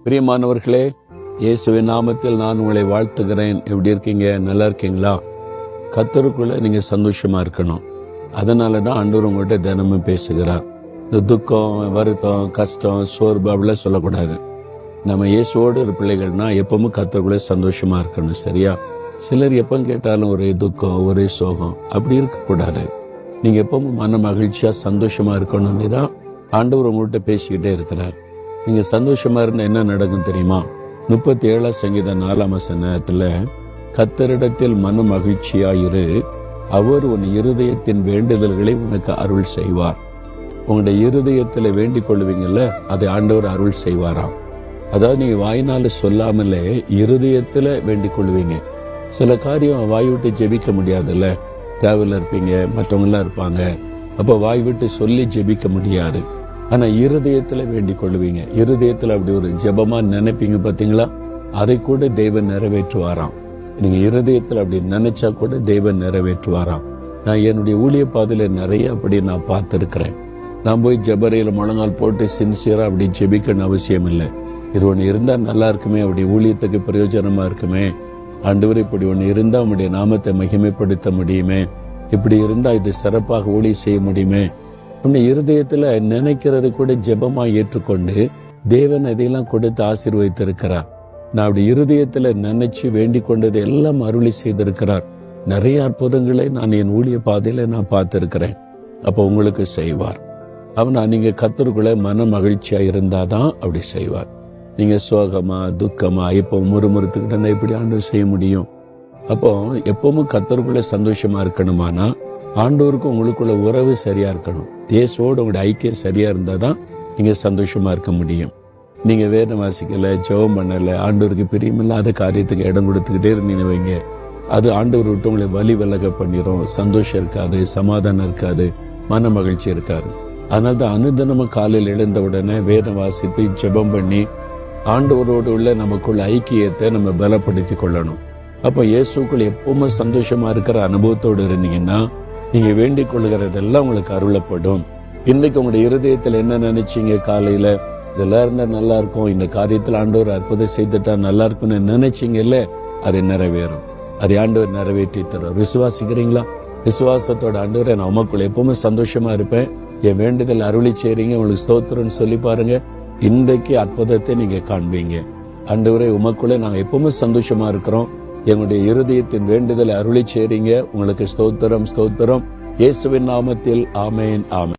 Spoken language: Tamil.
பிரியமானவர்களே, இயேசுவின் நாமத்தில் நான் உங்களை வாழ்த்துகிறேன். எப்படி இருக்கீங்க? நல்லா இருக்கீங்களா? கர்த்தருக்குள்ள நீங்க சந்தோஷமா இருக்கணும். அதனால தான் ஆண்டவர் உங்கள்கிட்ட தினமும் பேசுகிறார். இந்த துக்கம், வருத்தம், கஷ்டம், சோர்வு அப்படிலாம் சொல்லக்கூடாது. நம்ம இயேசுவோடு ஒரு பிள்ளைகள்னா எப்பவும் கர்த்தருக்குள்ள சந்தோஷமா இருக்கணும். சரியா? சிலர் எப்போ கேட்டாலும் ஒரே துக்கம், ஒரே சோகம், அப்படி இருக்கக்கூடாது. நீங்க எப்பவும் மன மகிழ்ச்சியா சந்தோஷமா இருக்கணும்னு தான் ஆண்டவர் உங்கள்கிட்ட பேசிக்கிட்டே இருக்கிறார். நீங்க சந்தோஷமா இருந்தா என்ன நடக்கும் தெரியுமா? 37 சங்கீதம் 4 கர்த்தரிடத்தில் மன மகிழ்ச்சியாயிரு, அவர் உன் இருதயத்தின் வேண்டுதல்களை உனக்கு அருள் செய்வார். உங்களுடைய இருதயத்துல வேண்டிக் கொள்வீங்கல்ல, அதை ஆண்டவர் அருள் செய்வாராம். அதாவது நீங்க வாயினால சொல்லாமலே இருதயத்துல வேண்டிக் கொள்வீங்க. சில காரியம் வாய் விட்டு ஜெபிக்க முடியாதுல்ல, தேவையில இருப்பீங்க, மற்றவங்களாம் இருப்பாங்க, அப்ப வாய் விட்டு சொல்லி ஜெபிக்க முடியாது. ஆனா இருதயத்துல வேண்டிக் கொள்வீங்க. இருதயத்துல அப்படி ஒரு ஜெபமா நினைப்பீங்க பாத்தீங்களா, அதை கூட தேவன் நிறைவேற்றுவாராம். நீங்க இருதயத்துல அப்படி நினைச்சா கூட தேவன் நிறைவேற்றுவாராம். நான் என்னுடைய ஊழிய பாதையில நிறைய அப்படி நான் பார்த்திருக்கிறேன். நான் போய் ஜெபரையில முழங்கால் போட்டு சின்சியரா அப்படி ஜெபிக்கணும் அவசியம் இல்லை. இது ஒண்ணு இருந்தா நல்லா இருக்குமே, அப்படி ஊழியத்துக்கு பிரயோஜனமா இருக்குமே, ஆண்டவர் இப்படி ஒண்ணு இருந்தா உங்களுடைய நாமத்தை மகிமைப்படுத்த முடியுமே, இப்படி இருந்தா இது சிறப்பாக ஊழியம் செய்ய முடியுமே, உன்னை இருதயத்துல நினைக்கிறது கூட ஜெபமா ஏற்றுக்கொண்டு தேவன் இதையெல்லாம் கொடுத்து ஆசீர்வதித்திருக்கிறார். நான் அப்படி இருதயத்துல நினைச்சு வேண்டிக் கொண்டது எல்லாம் அருளி செய்திருக்கிறார். நிறைய அற்புதங்களை நான் என் ஊழிய பாதையில நான் பார்த்திருக்கிறேன். அப்ப உங்களுக்கு செய்வார். அவனா நீங்க கர்த்தருக்குள்ள மன மகிழ்ச்சியா இருந்தாதான் அப்படி செய்வார். நீங்க சோகமா, துக்கமா, இப்போ முறுமுறுத்துக்கிட்டா எப்படி ஆண்டவர் செய்ய முடியும்? அப்போ எப்பவும் கர்த்தருக்குள்ள சந்தோஷமா இருக்கணுமானா ஆண்டவருக்கும் உங்களுக்குள்ள உறவு சரியா இருக்கணும். இயேசுவோடு உங்களுடைய ஐக்கியம் சரியா இருந்தாதான் நீங்க சந்தோஷமா இருக்க முடியும். நீங்க வேதம் வாசிக்கல, ஜெபம் பண்ணல, ஆண்டவருக்கு பிரியமில்லாத காரியத்துக்கு இடம் கொடுத்துக்கிட்டே இருந்தீங்க வைங்க, அது ஆண்டவர் விட்டு உங்களை வலி விலக பண்ணிடும். சந்தோஷம் இருக்காது, சமாதானம் இருக்காது, மன மகிழ்ச்சி இருக்காது. அதனால்தான் அனுதினமும் காலையில் எழுந்த உடனே வேதம் வாசித்து ஜெபம் பண்ணி ஆண்டவரோடு உள்ள நமக்குள்ள ஐக்கியத்தை நம்ம பலப்படுத்தி கொள்ளணும். அப்ப இயேசுக்குள் எப்பவுமே சந்தோஷமா இருக்கிற அனுபவத்தோடு இருந்தீங்கன்னா நீங்க வேண்டிக் கொள்ளுகிறதெல்லாம் உங்களுக்கு அருளப்படும். இன்னைக்கு உங்களுடைய இருதயத்துல என்ன நினைச்சீங்க, காலையில இதெல்லாம் இருந்தா நல்லா இருக்கும், இந்த காரியத்துல ஆண்டவர் அற்புதம் செய்துட்டா நல்லா இருக்கும்னு நினைச்சீங்கல்ல, அது நிறைவேறும். அதை ஆண்டவர் நிறைவேற்றி தரும். விசுவாசிக்கிறீங்களா? விசுவாசத்தோட ஆண்டவரை நான் உமக்குள்ள எப்பவுமே சந்தோஷமா இருப்பேன், என் வேண்டுதல் அருளி செய்றீங்க, உங்களுக்கு ஸ்தோத்திரம்னு சொல்லி பாருங்க. இன்றைக்கு அற்புதத்தை நீங்க காண்பீங்க. ஆண்டவரே, உமக்குள்ள நாங்க எப்பவுமே சந்தோஷமா இருக்கிறோம், எங்களுடைய இருதயத்தின் வேண்டுதலை அருளி செய்றீங்க, உங்களுக்கு ஸ்தோத்திரம், ஸ்தோத்திரம். இயேசுவின் நாமத்தில் ஆமென், ஆமென்.